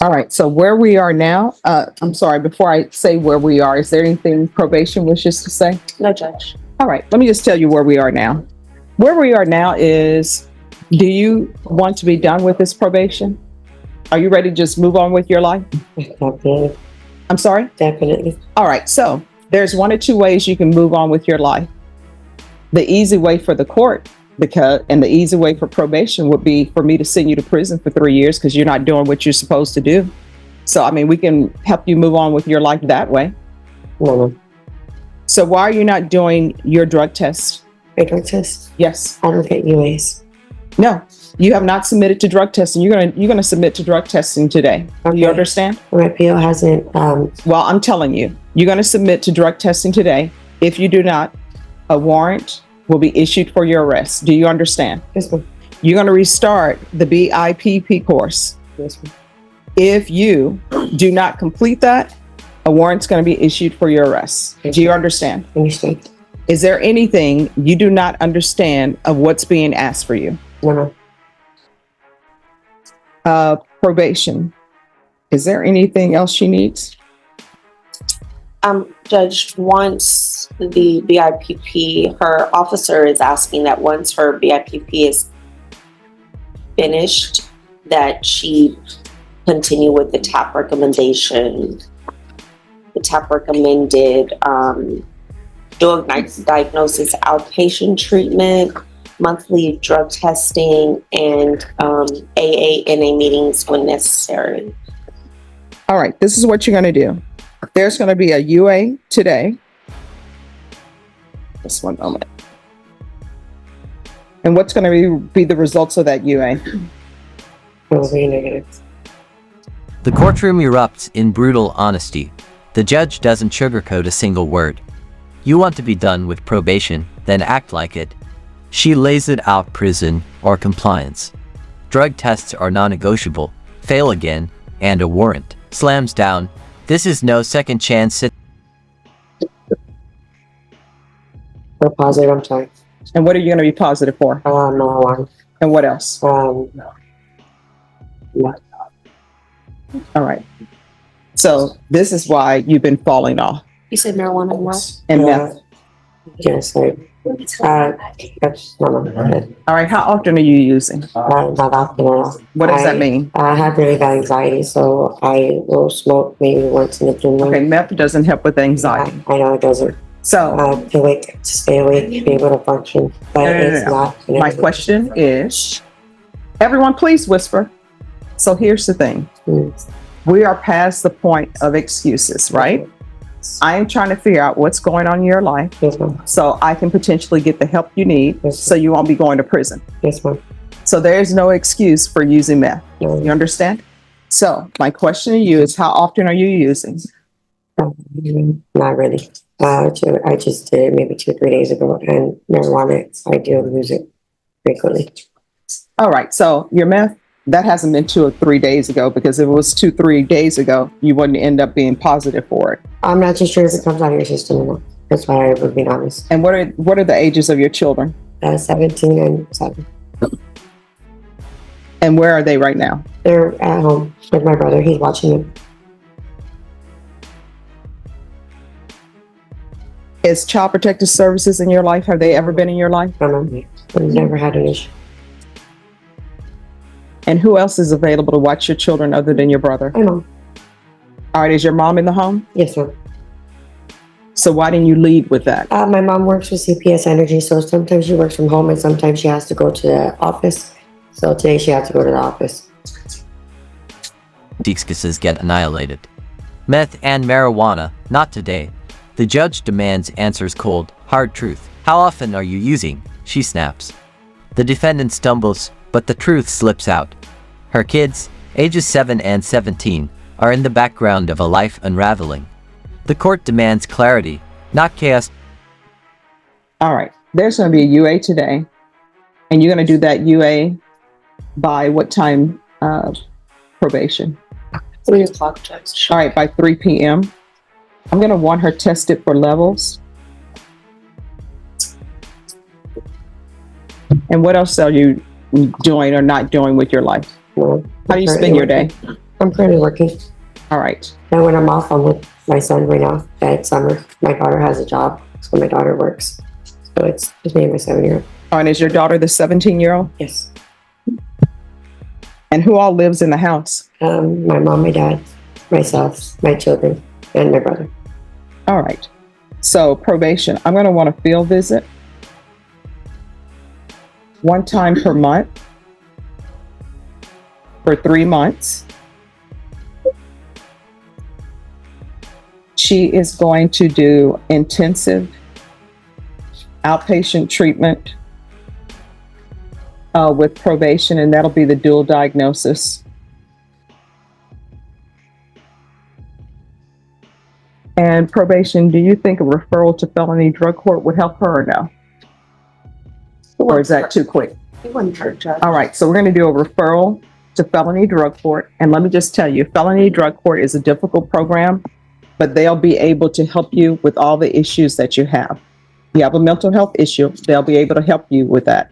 All right, so where we are now, I'm sorry, before I say where we are, is there anything probation wishes to say? No, Judge. All right, let me just tell you where we are now. Where we are now is, do you want to be done with this probation? Are you ready to just move on with your life? Definitely. I'm sorry? Definitely. All right, so there's one or two ways you can move on with your life. The easy way for the court, and the easy way for probation would be for me to send you to prison for 3 years because you're not doing what you're supposed to do. So, I mean, we can help you move on with your life that way. No. So why are you not doing your drug test? My drug test? Yes. I don't get UAs. No, you have not submitted to drug testing. You're gonna submit to drug testing today. Okay. You understand? My PO hasn't. Well, I'm telling you, you're gonna submit to drug testing today. If you do not, a warrant will be issued for your arrest. Do you understand? Yes, ma'am. You're gonna restart the BIPP course. Yes, ma'am. If you do not complete that, a warrant's gonna be issued for your arrest. Do you understand? Understand. Is there anything you do not understand of what's being asked for you? No. Probation. Is there anything else she needs? Judge, once the BIPP, her officer is asking that once her BIPP is finished, that she continue with the TAP recommendation. The TAP recommended drug diagnosis, outpatient treatment, monthly drug testing, and AA/NA meetings when necessary. All right, this is what you're going to do. There's going to be a UA today. Just one moment. And what's going to be the results of that UA? It will be negative. The courtroom erupts in brutal honesty. The judge doesn't sugarcoat a single word. You want to be done with probation, then act like it. She lays it out: prison or compliance. Drug tests are non-negotiable. Fail again, and a warrant slams down. This is no second chance. We're positive, I'm sorry. And what are you going to be positive for? Marijuana. And what else? Yeah. All right. So this is why you've been falling off. You said marijuana and what? And meth. Yes, that's no. All right. How often are you using? Not often at all. What does that mean? I have really bad anxiety, so I will smoke maybe once in a blue moon. Okay, meth doesn't help with anxiety. I know it doesn't. So To stay awake, be able to function, but it's not. My question is, everyone please whisper. So here's the thing. We are past the point of excuses, right? I am trying to figure out what's going on in your life Yes, ma'am. so I can potentially get the help you need Yes, so you won't be going to prison. Yes, ma'am. So there's no excuse for using meth. No. You understand? So my question to you is, how often are you using? Not really. I just did it maybe 2 or 3 days ago, and marijuana, I do use it frequently. All right. So your meth, that hasn't been 2 or 3 days ago, because if it was 2 or 3 days ago, you wouldn't end up being positive for it. I'm not too sure if it comes out of your system or not. That's why I would be honest. And what are the ages of your children? 17 and 7. And where are they right now? They're at home with my brother. He's watching them. Is Child Protective Services in your life? Have they ever been in your life? I've never had an issue. And who else is available to watch your children other than your brother? I know. All right, is your mom in the home? Yes, ma'am. So why didn't you lead with that? My mom works with CPS Energy, so sometimes she works from home and sometimes she has to go to the office. So today she had to go to the office. Excuses get annihilated. Meth and marijuana, not today. The judge demands answers: cold, hard truth. How often are you using? She snaps. The defendant stumbles, but the truth slips out. Her kids, ages 7 and 17, are in the background of a life unraveling. The court demands clarity, not chaos. All right, there's going to be a UA today, and you're going to do that UA by what time? Probation. 3 o'clock, Judge. All right, by 3 p.m. I'm going to want her tested for levels. And what else are you doing or not doing with your life? No. How do you spend your day? I'm currently working. All right. And when I'm off, I'm with my son right now. At summer, my daughter has a job, so my daughter works. So it's just me and my 7-year-old. Oh, and is your daughter the 17-year-old? Yes. And who all lives in the house? My mom, my dad, myself, my children, and my brother. All right. So probation, I'm going to want a field visit 1 time per month for 3 months. She is going to do intensive outpatient treatment with probation, and that'll be the dual diagnosis. And probation, do you think a referral to felony drug court would help her or no? Or is that too quick? It wouldn't hurt, Judge. All right, so we're going to do a referral to felony drug court. And let me just tell you, felony drug court is a difficult program, but they'll be able to help you with all the issues that you have. You have a mental health issue, they'll be able to help you with that.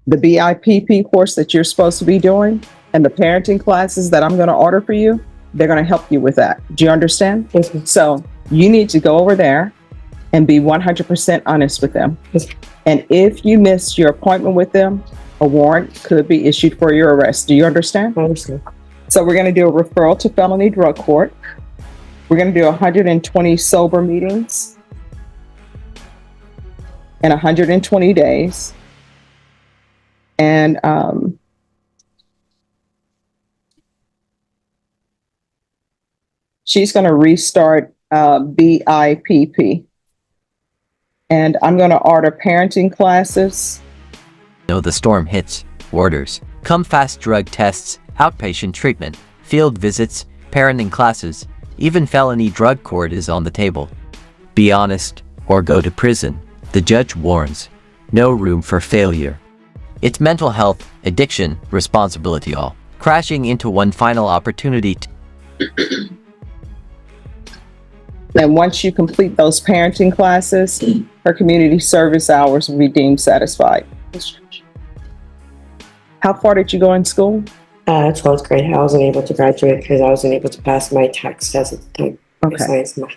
The BIPP course that you're supposed to be doing and the parenting classes that I'm going to order for you, they're going to help you with that. Do you understand? Yes, ma'am. So you need to go over there and be 100% honest with them. Yes. And if you miss your appointment with them, a warrant could be issued for your arrest. Do you understand? I understand. So we're going to do a referral to felony drug court. We're going to do 120 sober meetings in 120 days. And she's going to restart BIPP. And I'm going to order parenting classes. No, the storm hits. Orders. Come fast drug tests, outpatient treatment, field visits, parenting classes, even felony drug court is on the table. Be honest or go to prison, the judge warns. No room for failure. It's mental health, addiction, responsibility all. Crashing into one final opportunity And once you complete those parenting classes, her community service hours will be deemed satisfied. How far did you go in school? 12th grade. I wasn't able to graduate because I wasn't able to pass my tax test at the time. Okay. Science and math.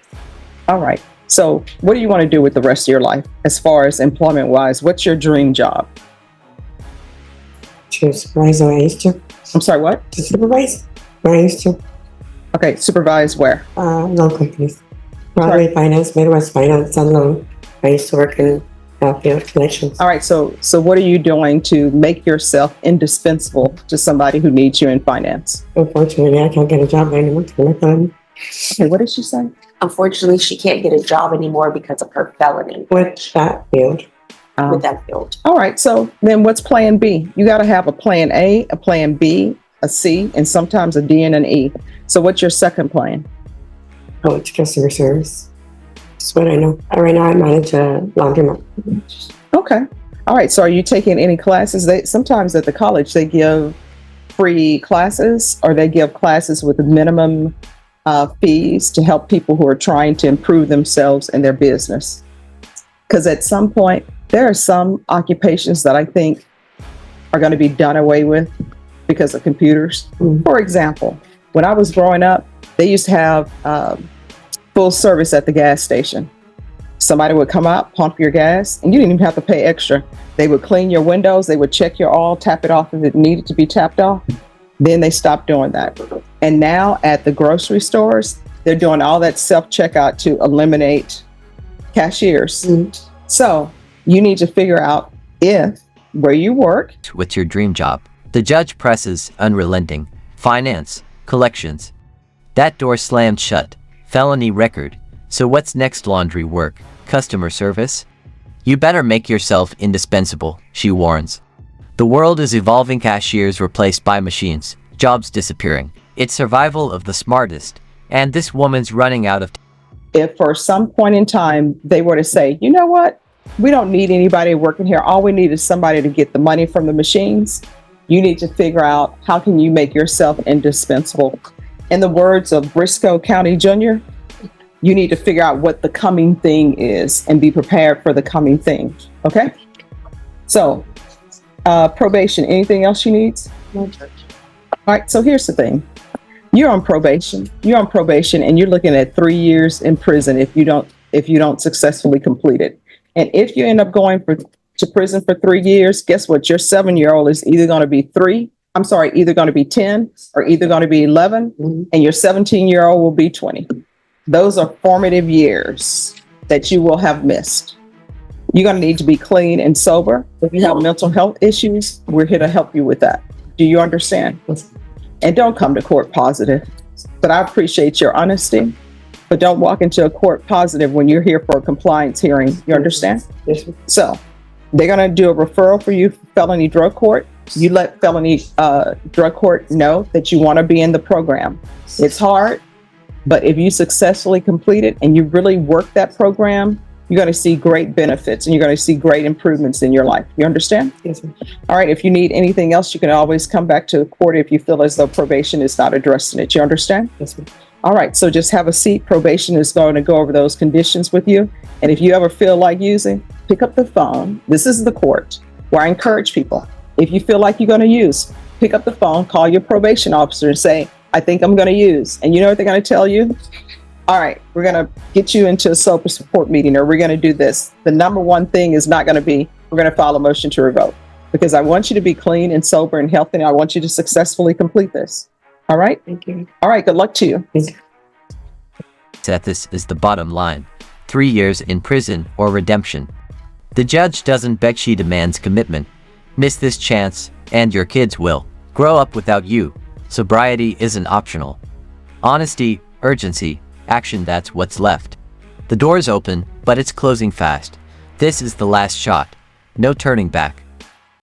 All right. So what do you want to do with the rest of your life as far as employment wise? What's your dream job? To supervise where I used to. I'm sorry, what? To supervise where I used to. Okay, supervise where? Loan companies. Broadway Finance, Midwest Finance, and loan. I used to work in field collections. All right, so what are you doing to make yourself indispensable to somebody who needs you in finance? Unfortunately, I can't get a job anymore. Okay, what did she say? Unfortunately, she can't get a job anymore because of her felony With that field. with that field. All right, so then what's plan B? You got to have a plan A, a plan B, a C, and sometimes a D and an E. So what's your second plan? Oh, it's customer service. That's what I know. Right now, I manage a laundromat. Okay. All right, so are you taking any classes? Sometimes at the college, they give free classes or they give classes with minimum fees to help people who are trying to improve themselves in their business. Because at some point, there are some occupations that I think are going to be done away with because of computers. Mhm. For example, when I was growing up, they used to have full service at the gas station. Somebody would come out, pump your gas, and you didn't even have to pay extra. They would clean your windows, they would check your oil, tap it off if it needed to be tapped off. Then they stopped doing that. And now at the grocery stores, they're doing all that self-checkout to eliminate cashiers. Mhm. So you need to figure out if where you work, with your dream job. The judge presses unrelenting. Finance, collections. That door slammed shut. Felony record. So what's next? Laundry work, customer service? You better make yourself indispensable, she warns. The world is evolving, cashiers replaced by machines, jobs disappearing. It's survival of the smartest, and this woman's running out of if for some point in time they were to say, you know what, we don't need anybody working here. All we need is somebody to get the money from the machines. You need to figure out how can you make yourself indispensable. In the words of Briscoe County Jr., you need to figure out what the coming thing is and be prepared for the coming thing. Okay? So, probation, anything else she needs? No, Judge. All right, so here's the thing. You're on probation. You're on probation, and you're looking at 3 years in prison if you don't successfully complete it. And if you end up going to prison for 3 years, guess what? Your 7-year-old is either going to be either going to be 10 or either going to be 11, and your 17-year-old will be 20. Those are formative years that you will have missed. You're going to need to be clean and sober. If you have mental health issues, we're here to help you with that. Do you understand? Yes. And don't come to court positive. But I appreciate your honesty. But don't walk into a court positive when you're here for a compliance hearing. You understand? Yes, sir. So they're going to do a referral for you for felony drug court. You let felony drug court know that you want to be in the program. It's hard, but if you successfully complete it and you really work that program, you're going to see great benefits and you're going to see great improvements in your life. You understand? Yes, sir. All right. If you need anything else, you can always come back to the court if you feel as though probation is not addressing it. You understand? Yes, sir. All right. So just have a seat. Probation is going to go over those conditions with you. And if you ever feel like using, pick up the phone. This is the court where I encourage people. If you feel like you're going to use, pick up the phone, call your probation officer and say, I think I'm going to use. And you know what they're going to tell you? All right, we're going to get you into a sober support meeting, or we're going to do this. The number one thing is not going to be, we're going to file a motion to revoke, because I want you to be clean and sober and healthy, and I want you to successfully complete this. All right? Thank you. All right, good luck to you. Thank you. That this is the bottom line. 3 years in prison or redemption. The judge doesn't beg, she demands commitment. Miss this chance, and your kids will grow up without you. Sobriety isn't optional. Honesty, urgency, action, that's what's left. The door's open, but it's closing fast. This is the last shot. No turning back.